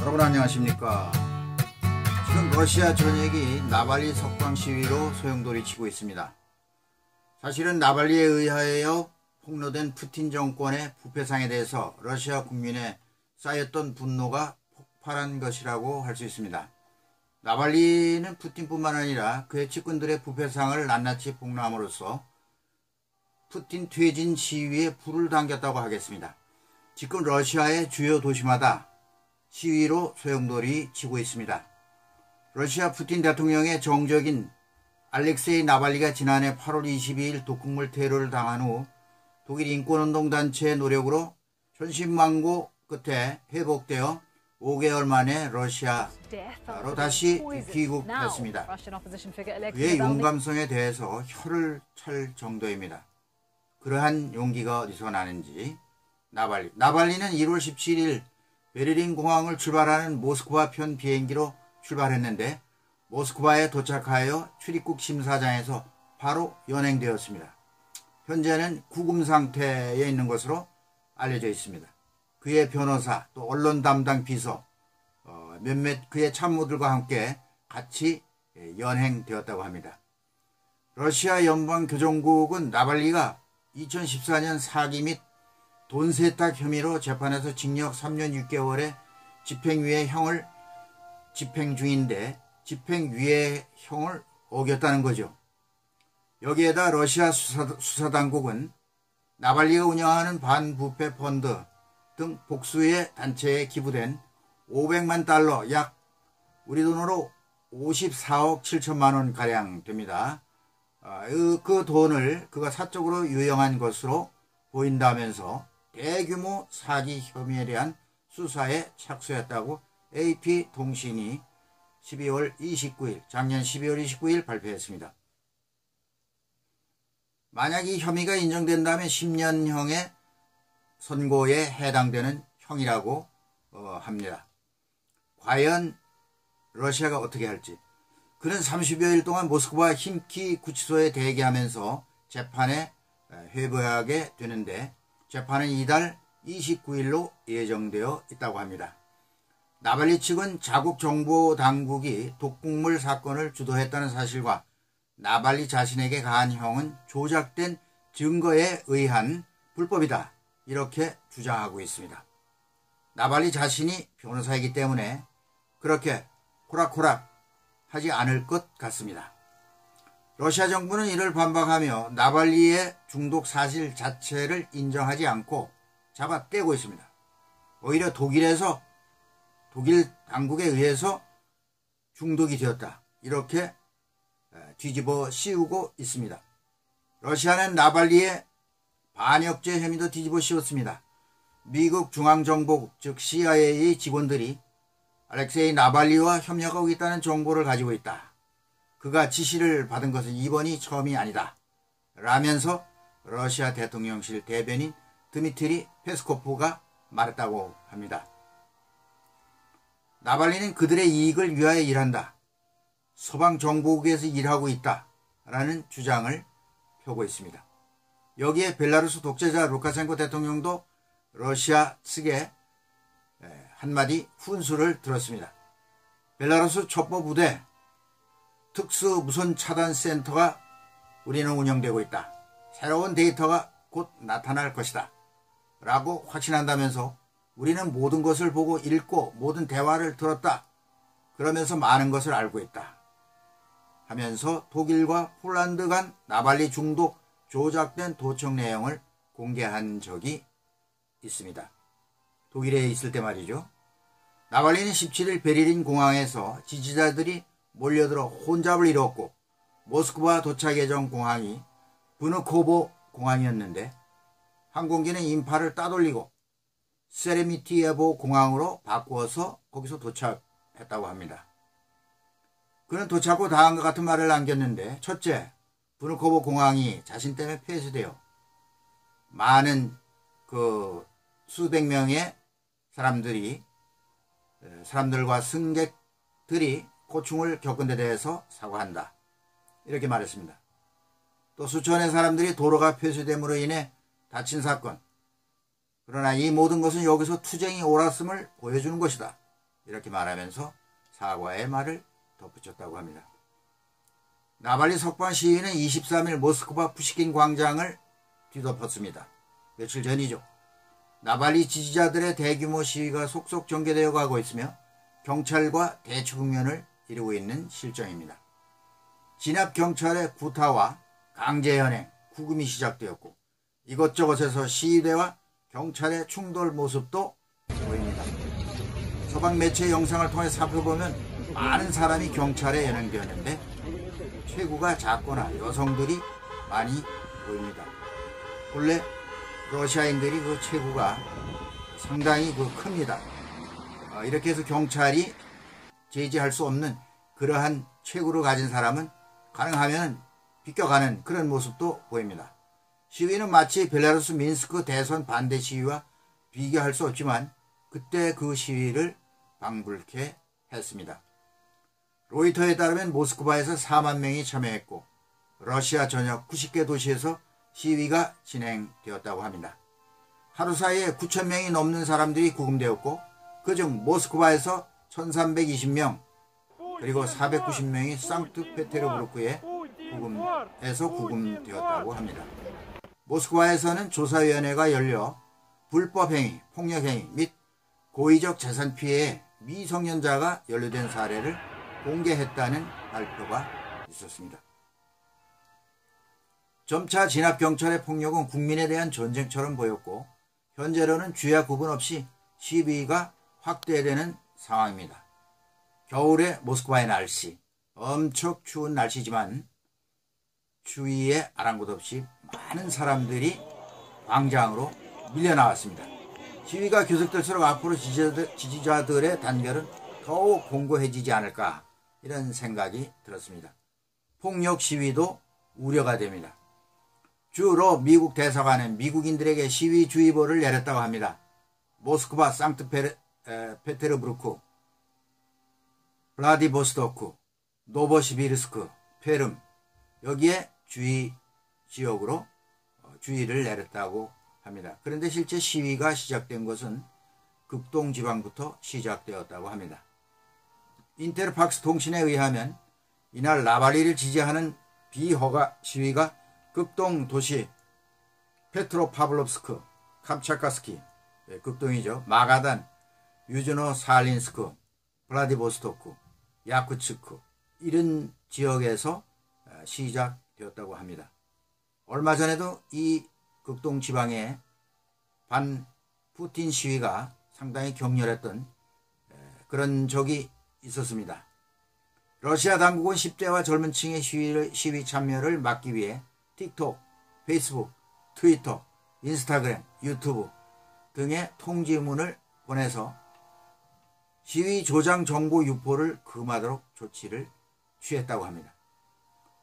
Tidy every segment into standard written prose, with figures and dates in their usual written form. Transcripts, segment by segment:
여러분 안녕하십니까. 지금 러시아 전역이 나발리 석방 시위로 소용돌이치고 있습니다. 사실은 나발리에 의하여 폭로된 푸틴 정권의 부패상에 대해서 러시아 국민의 쌓였던 분노가 폭발한 것이라고 할 수 있습니다. 나발리는 푸틴뿐만 아니라 그의 측근들의 부패상을 낱낱이 폭로함으로써 푸틴 퇴진 시위에 불을 당겼다고 하겠습니다. 지금 러시아의 주요 도시마다 시위로 소용돌이치고 있습니다. 러시아 푸틴 대통령의 정적인 알렉세이 나발리가 지난해 8월 22일 독극물 테러를 당한 후 독일 인권운동단체의 노력으로 천신만고 끝에 회복되어 5개월 만에 러시아로 다시 귀국했습니다. 그의 용감성에 대해서 혀를 찰 정도입니다. 그러한 용기가 어디서 나는지. 나발리는 1월 17일 베를린 공항을 출발하는 모스크바 편 비행기로 출발했는데 모스크바에 도착하여 출입국 심사장에서 바로 연행되었습니다. 현재는 구금 상태에 있는 것으로 알려져 있습니다. 그의 변호사 또 언론 담당 비서 몇몇 그의 참모들과 함께 같이 연행되었다고 합니다. 러시아 연방교정국은 나발리가 2014년 사기 및 돈 세탁 혐의로 재판에서 징역 3년 6개월의 집행유예 형을 집행 중인데 집행유예 형을 어겼다는 거죠. 여기에다 러시아 수사당국은 나발리가 운영하는 반부패 펀드 등 복수의 단체에 기부된 500만 달러 약 우리 돈으로 54억 7천만 원 가량 됩니다. 그 돈을 그가 사적으로 유용한 것으로 보인다면서 대규모 사기 혐의에 대한 수사에 착수했다고 AP통신이 작년 12월 29일 발표했습니다. 만약 이 혐의가 인정된다면 10년형의 선고에 해당되는 형이라고 합니다. 과연 러시아가 어떻게 할지. 그는 30여일 동안 모스크바 힘키 구치소에 대기하면서 재판에 회부하게 되는데 재판은 이달 29일로 예정되어 있다고 합니다. 나발리 측은 자국 정보 당국이 독극물 사건을 주도했다는 사실과 나발리 자신에게 가한 형은 조작된 증거에 의한 불법이다 이렇게 주장하고 있습니다. 나발리 자신이 변호사이기 때문에 그렇게 호락호락 하지 않을 것 같습니다. 러시아 정부는 이를 반박하며 나발리의 중독 사실 자체를 인정하지 않고 잡아떼고 있습니다. 오히려 독일 당국에 의해서 중독이 되었다 이렇게 뒤집어 씌우고 있습니다. 러시아는 나발리의 반역죄 혐의도 뒤집어 씌웠습니다. 미국 중앙정보국 즉 CIA 직원들이 알렉세이 나발리와 협력하고 있다는 정보를 가지고 있다. 그가 지시를 받은 것은 이번이 처음이 아니다. 라면서 러시아 대통령실 대변인 드미트리 페스코프가 말했다고 합니다. 나발리는 그들의 이익을 위하여 일한다. 서방 정보국에서 일하고 있다. 라는 주장을 펴고 있습니다. 여기에 벨라루스 독재자 루카셴코 대통령도 러시아 측에 한마디 훈수를 들었습니다. 벨라루스 첩보부대 특수무선차단센터가 우리는 운영되고 있다. 새로운 데이터가 곧 나타날 것이다. 라고 확신한다면서 우리는 모든 것을 보고 읽고 모든 대화를 들었다. 그러면서 많은 것을 알고 있다. 하면서 독일과 폴란드 간 나발리 중독 조작된 도청 내용을 공개한 적이 있습니다. 독일에 있을 때 말이죠. 나발리는 17일 베를린 공항에서 지지자들이 몰려들어 혼잡을 이뤘고 모스크바 도착 예정 공항이 브누코보 공항이었는데 항공기는 인파를 따돌리고 세레미티예보 공항으로 바꾸어서 거기서 도착했다고 합니다. 그는 도착 후 다음과 같은 말을 남겼는데 첫째, 브누코보 공항이 자신 때문에 폐쇄되어 많은 수백 명의 사람들과 승객들이 고충을 겪은 데 대해서 사과한다. 이렇게 말했습니다. 또 수천의 사람들이 도로가 폐쇄됨으로 인해 다친 사건. 그러나 이 모든 것은 여기서 투쟁이 옳았음을 보여주는 것이다. 이렇게 말하면서 사과의 말을 덧붙였다고 합니다. 나발리 석방 시위는 23일 모스크바 푸시킨 광장을 뒤덮었습니다. 며칠 전이죠. 나발리 지지자들의 대규모 시위가 속속 전개되어 가고 있으며 경찰과 대치 국면을 이루고 있는 실정입니다. 진압 경찰의 구타와 강제연행, 구금이 시작되었고 이것저것에서 시위대와 경찰의 충돌 모습도 보입니다. 서방 매체 영상을 통해 살펴보면 많은 사람이 경찰에 연행되었는데 체구가 작거나 여성들이 많이 보입니다. 본래 러시아인들이 그 체구가 상당히 큽니다. 이렇게 해서 경찰이 제지할 수 없는 그러한 체구를 가진 사람은 가능하면 비껴가는 그런 모습도 보입니다. 시위는 마치 벨라루스 민스크 대선 반대 시위와 비교할 수 없지만 그때 그 시위를 방불케 했습니다. 로이터에 따르면 모스크바에서 4만 명이 참여했고 러시아 전역 90개 도시에서 시위가 진행되었다고 합니다. 하루 사이에 9천 명이 넘는 사람들이 구금되었고 그중 모스크바에서 1320명 그리고 490명이 상트페테르부르크에 구금되었다고 합니다. 모스크바에서는 조사위원회가 열려 불법행위, 폭력행위 및 고의적 재산 피해에 미성년자가 연루된 사례를 공개했다는 발표가 있었습니다. 점차 진압경찰의 폭력은 국민에 대한 전쟁처럼 보였고 현재로는 주야 구분 없이 시위가 확대되는 상황입니다. 겨울의 모스크바의 날씨, 엄청 추운 날씨지만 추위에 아랑곳 없이 많은 사람들이 광장으로 밀려나왔습니다. 시위가 계속될수록 앞으로 지지자들의 단결은 더욱 공고해지지 않을까 이런 생각이 들었습니다. 폭력 시위도 우려가 됩니다. 주로 미국 대사관은 미국인들에게 시위 주의보를 내렸다고 합니다. 모스크바, 상트페테르부르크, 블라디보스토크, 노보시비르스크, 페름 여기에 주의 지역으로 주의를 내렸다고 합니다. 그런데 실제 시위가 시작된 것은 극동 지방부터 시작되었다고 합니다. 인테르팍스 통신에 의하면 이날 나발리를 지지하는 비허가 시위가 극동 도시 페트로파블롭스크, 캄차카스키, 극동이죠. 마가단, 유즈노살린스크, 블라디보스토크, 야쿠츠크 이런 지역에서 시작되었다고 합니다. 얼마 전에도 이 극동 지방의 반 푸틴 시위가 상당히 격렬했던 그런 적이 있었습니다. 러시아 당국은 10대와 젊은 층의 시위 참여를 막기 위해 틱톡, 페이스북, 트위터, 인스타그램, 유튜브 등의 통지문을 보내서 시위 조장 정보 유포를 금하도록 조치를 취했다고 합니다.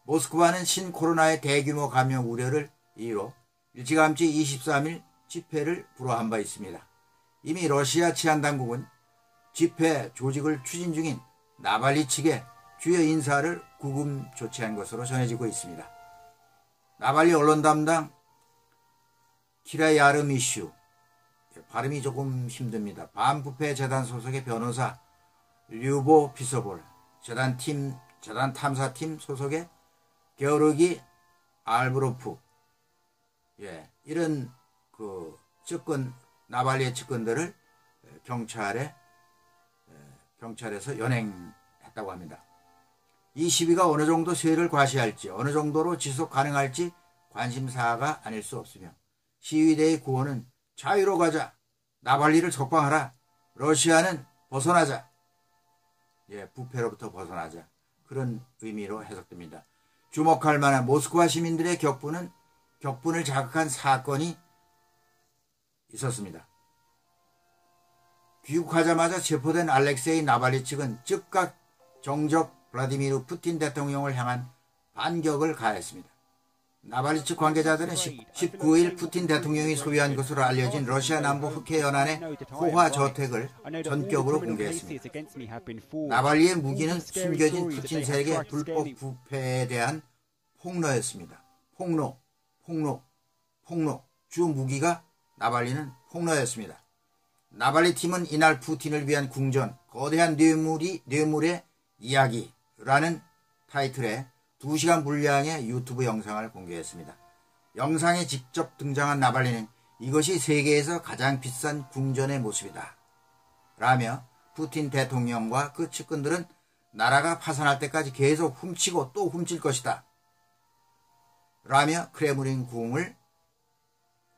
모스크바는 신코로나의 대규모 감염 우려를 이유로 일찌감치 23일 집회를 불허한 바 있습니다. 이미 러시아 치안당국은 집회 조직을 추진 중인 나발리 측의 주요 인사를 구금 조치한 것으로 전해지고 있습니다. 나발리 언론 담당 키라야르미슈, 발음이 조금 힘듭니다. 반부패 재단 소속의 변호사 류보 피서볼, 재단 탐사팀 소속의 게오르기 알브로프, 이런 나발리의 측근들을 경찰에서 연행했다고 합니다. 이 시위가 어느 정도 수혜를 과시할지, 어느 정도로 지속 가능할지 관심사가 아닐 수 없으며 시위대의 구호는 자유로 가자, 나발리를 석방하라, 러시아는 벗어나자, 부패로부터 벗어나자 그런 의미로 해석됩니다. 주목할 만한 모스크바 시민들의 격분을 자극한 사건이 있었습니다. 귀국하자마자 체포된 알렉세이 나발리 측은 즉각 정적 블라디미르 푸틴 대통령을 향한 반격을 가했습니다. 나발리 측 관계자들은 19일 푸틴 대통령이 소유한 것으로 알려진 러시아 남부 흑해 연안의 호화 저택을 전격으로 공개했습니다. 나발리의 무기는 숨겨진 푸틴 세력의 불법 부패에 대한 폭로였습니다. 폭로. 주 무기가 나발리는 폭로였습니다. 나발리 팀은 이날 푸틴을 위한 궁전 거대한 뇌물의 이야기라는 타이틀의 2시간 분량의 유튜브 영상을 공개했습니다. 영상에 직접 등장한 나발리는 이것이 세계에서 가장 비싼 궁전의 모습이다 라며 푸틴 대통령과 그 측근들은 나라가 파산할 때까지 계속 훔치고 또 훔칠 것이다 라며 크레므린 궁을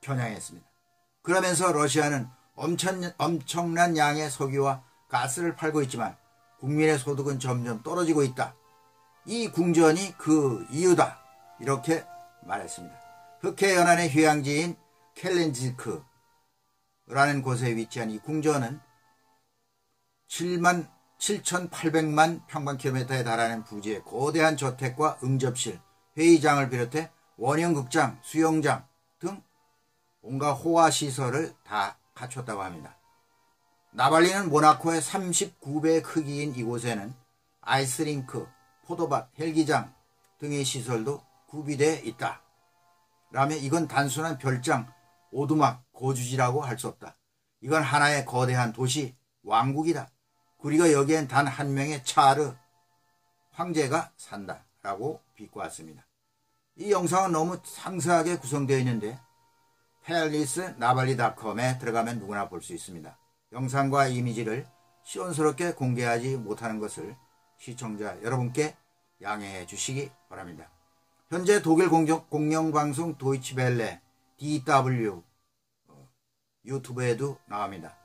겨냥했습니다. 그러면서 러시아는 엄청난 양의 석유와 가스를 팔고 있지만 국민의 소득은 점점 떨어지고 있다. 이 궁전이 그 이유다. 이렇게 말했습니다. 흑해 연안의 휴양지인 켈렌지크라는 곳에 위치한 이 궁전은 7,800만 평방킬로미터에 달하는 부지의 거대한 저택과 응접실, 회의장을 비롯해 원형극장, 수영장 등 온갖 호화시설을 다 갖췄다고 합니다. 나발리는 모나코의 39배 크기인 이곳에는 아이스링크, 포도밭, 헬기장 등의 시설도 구비되어 있다. 라며 이건 단순한 별장, 오두막, 거주지라고 할 수 없다. 이건 하나의 거대한 도시, 왕국이다. 그리고 여기엔 단 한 명의 차르 황제가 산다. 라고 비꼬았습니다. 이 영상은 너무 상세하게 구성되어 있는데 palacenavalny.com에 들어가면 누구나 볼 수 있습니다. 영상과 이미지를 시원스럽게 공개하지 못하는 것을 시청자 여러분께 양해해 주시기 바랍니다. 현재 독일 공영방송 도이치벨레 DW 유튜브에도 나옵니다.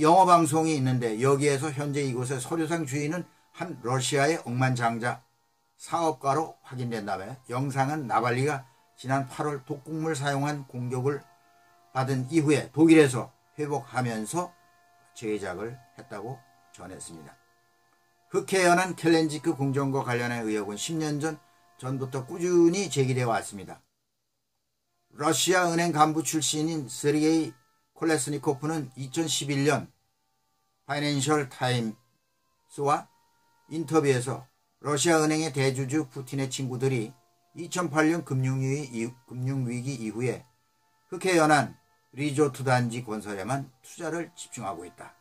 영어 방송이 있는데 여기에서 현재 이곳의 서류상 주인은 한 러시아의 억만장자 사업가로 확인된다며 영상은 나발리가 지난 8월 독극물 사용한 공격을 받은 이후에 독일에서 회복하면서 제작을 했다고 전했습니다. 흑해 연안 켈렌지크 궁전과 관련한 의혹은 10년 전부터 꾸준히 제기되어 왔습니다. 러시아 은행 간부 출신인 세르게이 콜레스니코프는 2011년 파이낸셜 타임스와 인터뷰에서 러시아 은행의 대주주 푸틴의 친구들이 2008년 금융위기 이후에 흑해 연안 리조트 단지 건설에만 투자를 집중하고 있다.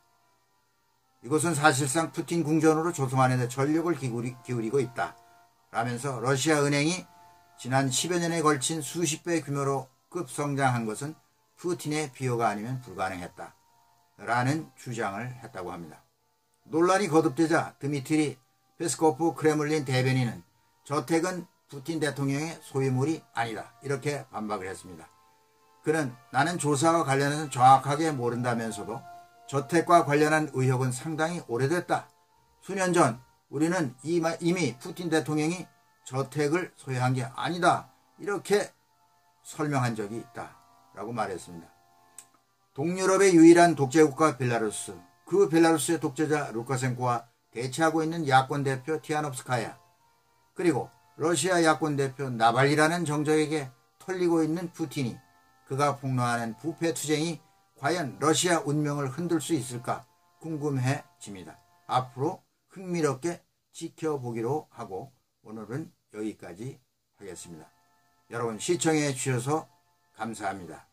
이것은 사실상 푸틴 궁전으로 조성하는 데 전력을 기울이고 있다. 라면서 러시아 은행이 지난 10여 년에 걸친 수십 배 규모로 급성장한 것은 푸틴의 비호가 아니면 불가능했다. 라는 주장을 했다고 합니다. 논란이 거듭되자 드미트리 페스코프 크레물린 대변인은 저택은 푸틴 대통령의 소유물이 아니다. 이렇게 반박을 했습니다. 그는 나는 조사와 관련해서 정확하게 모른다면서도 저택과 관련한 의혹은 상당히 오래됐다. 수년 전 우리는 이미 푸틴 대통령이 저택을 소유한 게 아니다. 이렇게 설명한 적이 있다. 라고 말했습니다. 동유럽의 유일한 독재국가 벨라루스. 그 벨라루스의 독재자 루카센코와 대치하고 있는 야권 대표 티아노프스카야. 그리고 러시아 야권 대표 나발리라는 정적에게 털리고 있는 푸틴이 그가 폭로하는 부패 투쟁이 과연 러시아 운명을 흔들 수 있을까 궁금해집니다. 앞으로 흥미롭게 지켜보기로 하고 오늘은 여기까지 하겠습니다. 여러분 시청해 주셔서 감사합니다.